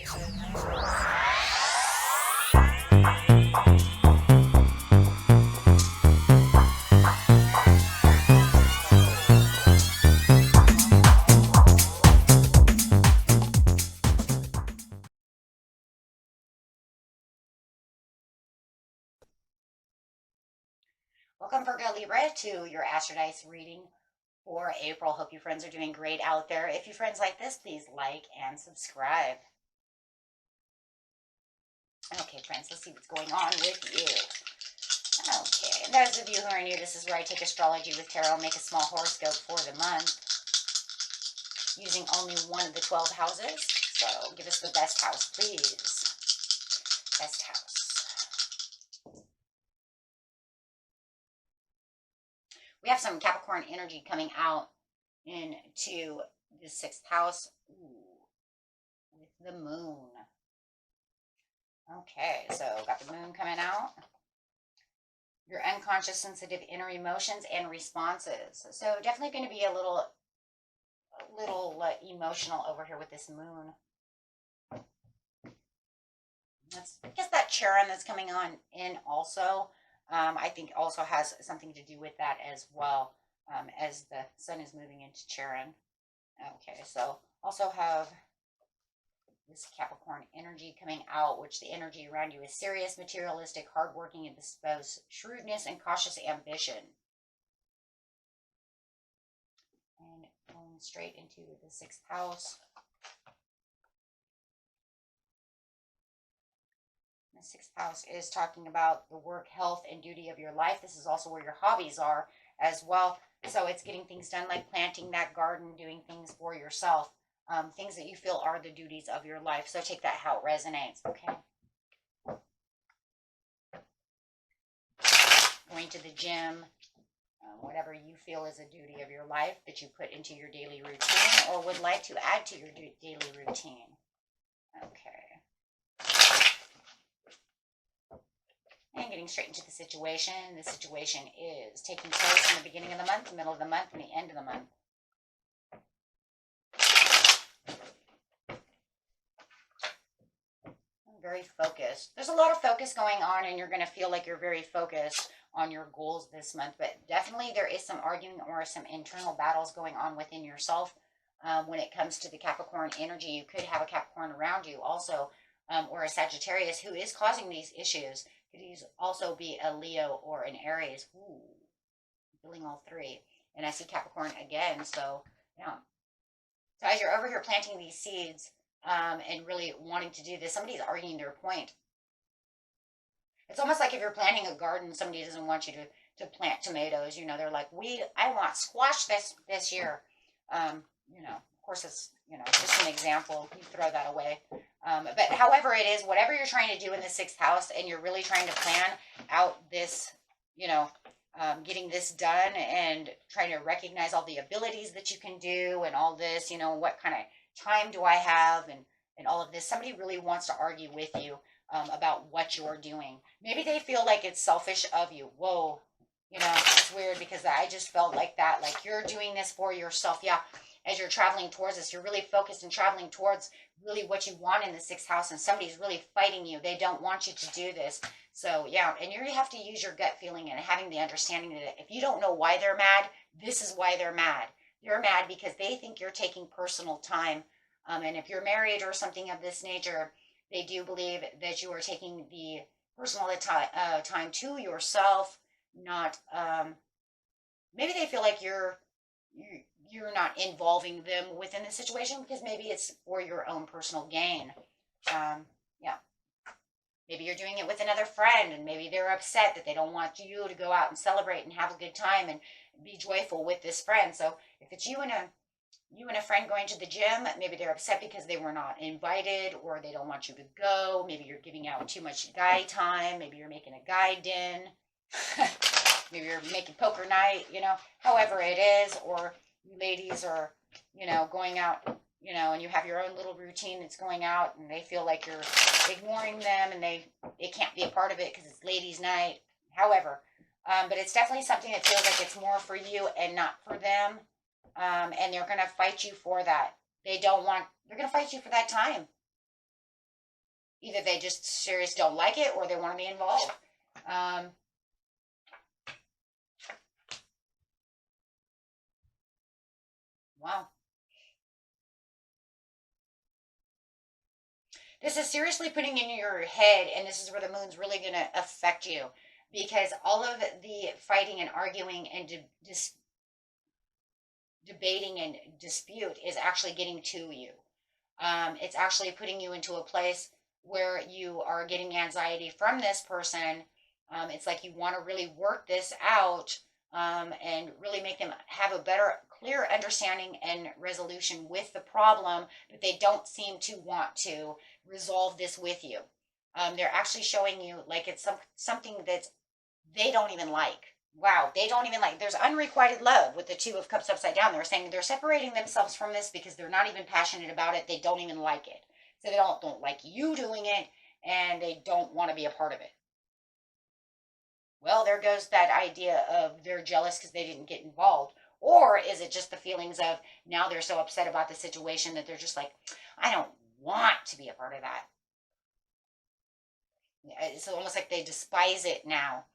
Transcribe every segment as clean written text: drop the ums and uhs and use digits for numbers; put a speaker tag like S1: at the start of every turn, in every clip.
S1: Welcome, Virgo Libra, to your Atrodice reading for April. Hope you friends are doing great out there. If you friends like this, please like and subscribe. Okay, friends, let's see what's going on with you. Okay, and those of you who are new, this is where I take astrology with tarot, make a small horoscope for the month using only one of the 12 houses. So give us the best house, please. Best house. We have some Capricorn energy coming out into the 6th house. Ooh, with the moon. Okay, so got the moon coming out. Your unconscious, sensitive inner emotions and responses. So definitely going to be a little emotional over here with this moon. That's, I guess that Charon that's coming on in also, I think also has something to do with that as well, as the sun is moving into Charon. Okay, so also have this Capricorn energy coming out, which the energy around you is serious, materialistic, hardworking, and disposed, shrewdness, and cautious ambition. And going straight into the 6th house. The 6th house is talking about the work, health, and duty of your life. This is also where your hobbies are as well. So it's getting things done like planting that garden, doing things for yourself, things that you feel are the duties of your life. So take that how it resonates, okay? Going to the gym, whatever you feel is a duty of your life that you put into your daily routine or would like to add to your daily routine. Okay. And getting straight into the situation. The situation is taking place in the beginning of the month, the middle of the month, and the end of the month. I'm very focused. There's a lot of focus going on, and you're going to feel like you're very focused on your goals this month. But definitely there is some arguing or some internal battles going on within yourself when it comes to the Capricorn energy. You could have a Capricorn around you also, or a Sagittarius who is causing these issues. Could also be a Leo or an Aries. Ooh, feeling all three. And I see Capricorn again. So, yeah. So as you're over here planting these seeds and really wanting to do this, somebody's arguing their point. It's almost like if you're planting a garden, somebody doesn't want you to plant tomatoes. You know, they're like, I want squash this year. You know, of course, it's, you know, just an example. You throw that away. But however it is, whatever you're trying to do in the 6th house, and you're really trying to plan out this, you know, getting this done and trying to recognize all the abilities that you can do and all this, you know, what kind of time do I have and all of this. Somebody really wants to argue with you about what you're doing. Maybe they feel like it's selfish of you. Whoa, you know, it's weird because I just felt like that, like you're doing this for yourself. Yeah. As you're traveling towards this, you're really focused and traveling towards really what you want in the 6th house, and somebody's really fighting you. They don't want you to do this. So, yeah, and you have to use your gut feeling and having the understanding that if you don't know why they're mad, this is why they're mad. They're mad because they think you're taking personal time. And if you're married or something of this nature, they do believe that you are taking the personal time to yourself, not, maybe they feel like you're not involving them within the situation because maybe it's for your own personal gain. Yeah. Maybe you're doing it with another friend and maybe they're upset that they don't want you to go out and celebrate and have a good time and be joyful with this friend. So if it's you and a friend going to the gym, maybe they're upset because they were not invited or they don't want you to go. Maybe you're giving out too much guy time. Maybe you're making a guy din. Maybe you're making poker night, you know, however it is, or you ladies are, you know, going out, you know, and you have your own little routine that's going out and they feel like you're ignoring them and they can't be a part of it because it's ladies' night, however. But it's definitely something that feels like it's more for you and not for them. And they're going to fight you for that. They're going to fight you for that time. Either they just seriously don't like it or they want to be involved. Wow. This is seriously putting in your head, and this is where the moon's really going to affect you, because all of the fighting and arguing and debating and dispute is actually getting to you. It's actually putting you into a place where you are getting anxiety from this person. It's like you want to really work this out, and really make them have a better, clear understanding and resolution with the problem, but they don't seem to want to resolve this with you. They're actually showing you like it's something that they don't even like. Wow, they don't even like. There's unrequited love with the Two of Cups upside down. They're saying they're separating themselves from this because they're not even passionate about it. They don't even like it. So they don't like you doing it, and they don't want to be a part of it. Well, there goes that idea of they're jealous because they didn't get involved. Or is it just the feelings of now they're so upset about the situation that they're just like, I don't want to be a part of that. It's almost like they despise it now.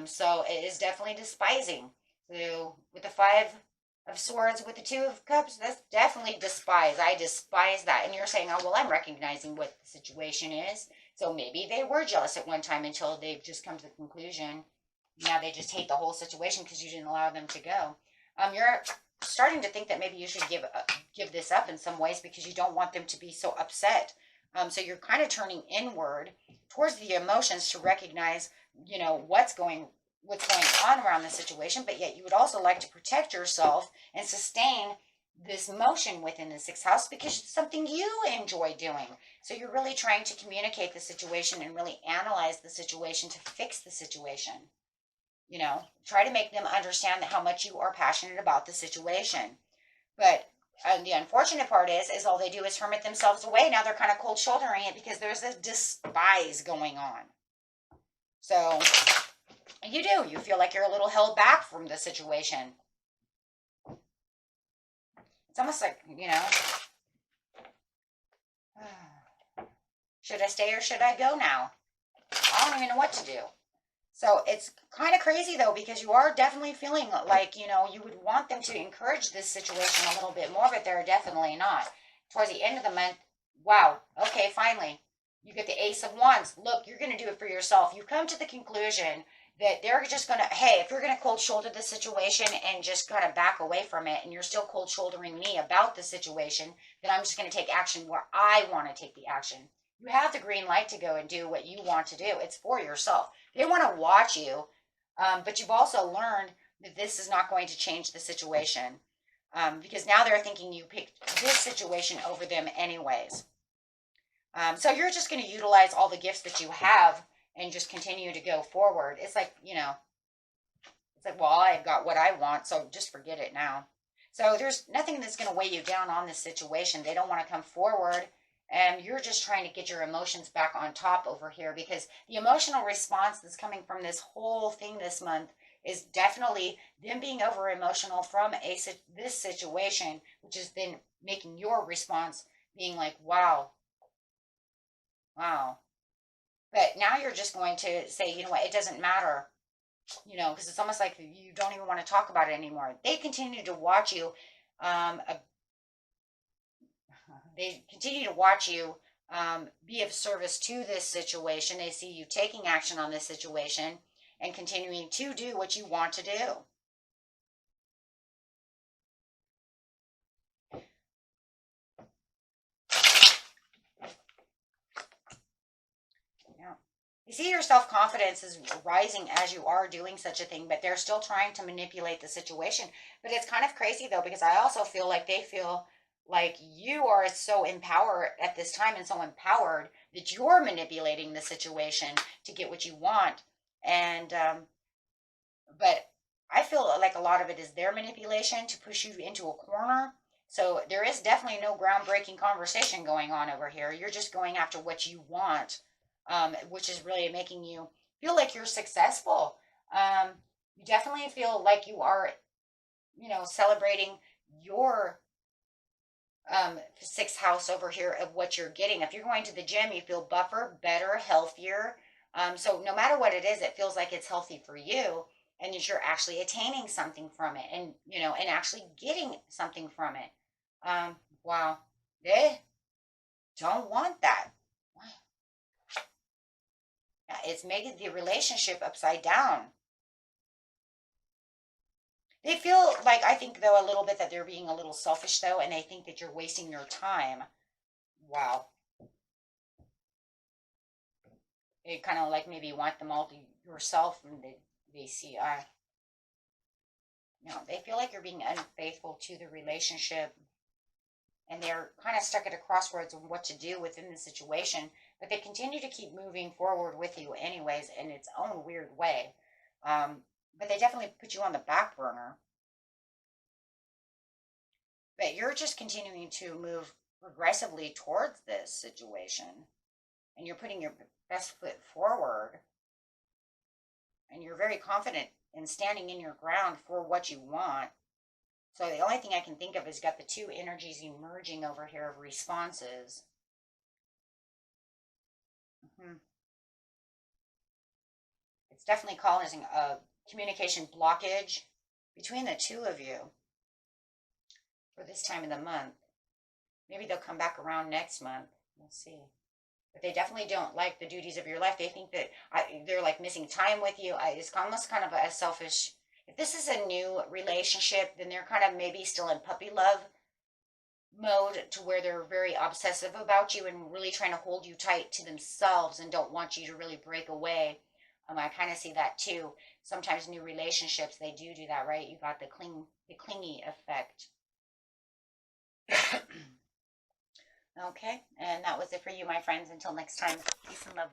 S1: So it is definitely despising. So with the Five of Swords, with the Two of Cups, that's definitely despise. I despise that. And you're saying, oh, well, I'm recognizing what the situation is. So maybe they were jealous at one time until they've just come to the conclusion. Now they just hate the whole situation because you didn't allow them to go. You're starting to think that maybe you should give this up in some ways because you don't want them to be so upset. So you're kind of turning inward towards the emotions to recognize, what's going on around the situation, but yet you would also like to protect yourself and sustain this motion within the sixth house because it's something you enjoy doing. So you're really trying to communicate the situation and really analyze the situation to fix the situation. Try to make them understand how much you are passionate about the situation. But the unfortunate part is all they do is hermit themselves away. Now they're kind of cold shouldering it because there's a despise going on. So you feel like you're a little held back from the situation. It's almost like, should I stay or should I go now? I don't even know what to do. So it's kind of crazy though, because you are definitely feeling like, you would want them to encourage this situation a little bit more, but they're definitely not. Towards the end of the month, wow, okay, finally, you get the Ace of Wands. Look, you're going to do it for yourself. You've come to the conclusion that they're just going to, hey, if you're going to cold shoulder the situation and just kind of back away from it, and you're still cold shouldering me about the situation, then I'm just going to take action where I want to take the action. You have the green light to go and do what you want to do. It's for yourself. They want to watch you, but you've also learned that this is not going to change the situation, because now they're thinking you picked this situation over them anyways. So you're just going to utilize all the gifts that you have and just continue to go forward. It's like, it's like, well, I've got what I want, so just forget it now. So there's nothing that's going to weigh you down on this situation. They don't want to come forward. And you're just trying to get your emotions back on top over here, because the emotional response that's coming from this whole thing this month is definitely them being over emotional from this situation, which is then making your response being like, wow. But now you're just going to say, you know what, it doesn't matter, because it's almost like you don't even want to talk about it anymore. They continue to watch you. They continue to watch you be of service to this situation. They see you taking action on this situation and continuing to do what you want to do. Yeah. You see your self-confidence is rising as you are doing such a thing, but they're still trying to manipulate the situation. But it's kind of crazy, though, because I also feel like they feel like you are so empowered at this time and so empowered that you're manipulating the situation to get what you want. And but I feel like a lot of it is their manipulation to push you into a corner. So there is definitely no groundbreaking conversation going on over here. You're just going after what you want, which is really making you feel like you're successful. You definitely feel like you are, celebrating your sixth house over here of what you're getting. If you're going to the gym, you feel buffer, better, healthier. So no matter what it is, it feels like it's healthy for you, and that you're actually attaining something from it, and and actually getting something from it. Wow, they don't want that. It's making the relationship upside down. They feel like, I think though a little bit that they're being a little selfish though, and they think that you're wasting your time. Wow. They kind of like maybe want them all to yourself, and they see, they feel like you're being unfaithful to the relationship, and they're kind of stuck at a crossroads of what to do within the situation, but they continue to keep moving forward with you anyways in its own weird way. But they definitely put you on the back burner. But you're just continuing to move progressively towards this situation, and you're putting your best foot forward, and you're very confident in standing in your ground for what you want. So the only thing I can think of is got the two energies emerging over here of responses. It's definitely causing a communication blockage between the two of you for this time of the month. Maybe they'll come back around next month. We'll see. But they definitely don't like the duties of your life. They think that they're like missing time with you. It's almost kind of a selfish. If this is a new relationship, then they're kind of maybe still in puppy love mode, to where they're very obsessive about you and really trying to hold you tight to themselves and don't want you to really break away. I kind of see that too. Sometimes new relationships, they do that, right? You got the clingy effect. Okay, and that was it for you, my friends. Until next time, peace and love.